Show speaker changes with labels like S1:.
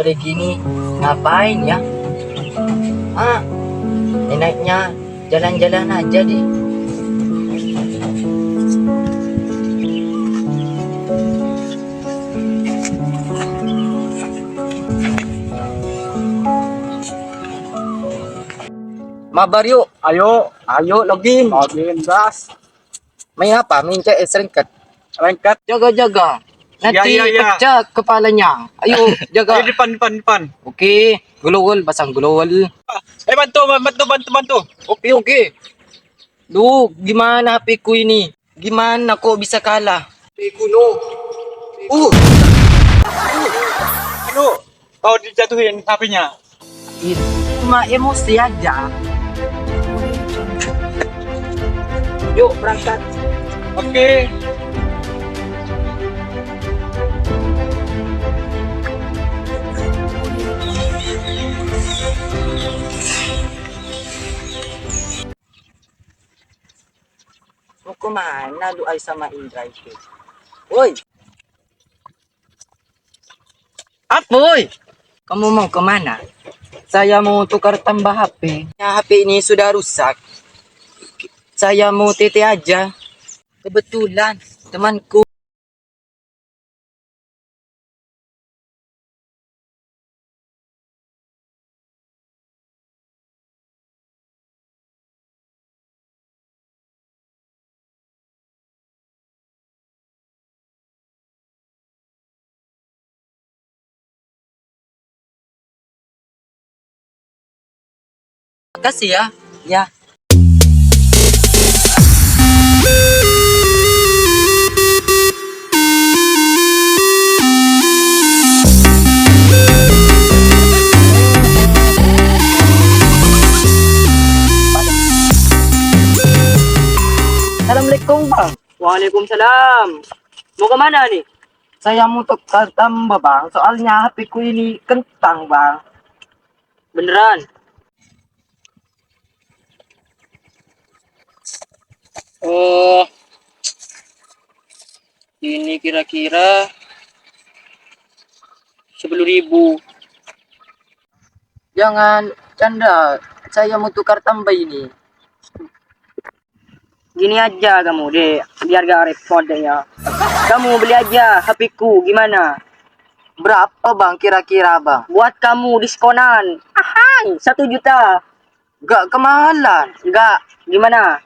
S1: sore gini ngapain ya? Ah, enaknya jalan-jalan aja deh. Mabar yuk. Ayo login.
S2: Login gas.
S1: May apa? Minta serengkat.
S2: Lengket.
S1: Jaga-jaga. Nanti
S2: Iya.
S1: pecah kepalanya. Ayo, jaga.
S2: Ayo depan.
S1: Oke, gulawal, basang gulawal.
S2: Bantu.
S1: Oke. Duh, gimana HP ku ini? Gimana kok bisa kalah? HP ku no. Uh,
S2: Aduh, kau dijatuhin HP-nya.
S1: cuma emosi aja. Yuk berangkat.
S2: Oke.
S1: Mau kemana lu ay sama Indra itu? Woi. Apoy, kamu mau kemana? Saya mau tukar tambah HP. Ya, HP ini sudah rusak. Saya mau TT aja. Kebetulan temanku. Makasih ya. Ya. Assalamualaikum bang.
S3: Waalaikumsalam. Mau kemana nih?
S1: Saya mau tukar tambah bang. Soalnya HP ku ini kentang bang.
S3: Beneran? Oh, ini kira-kira 10.000.
S1: Jangan canda. Saya mau tukar tambah ini.
S3: Gini aja kamu deh, biar gak repot deh ya. Kamu beli aja HP ku, gimana?
S1: Berapa bang kira-kira bang?
S3: Buat kamu diskonan. Ahai, 1 juta.
S1: Gak kemahalan.
S3: Enggak, gimana?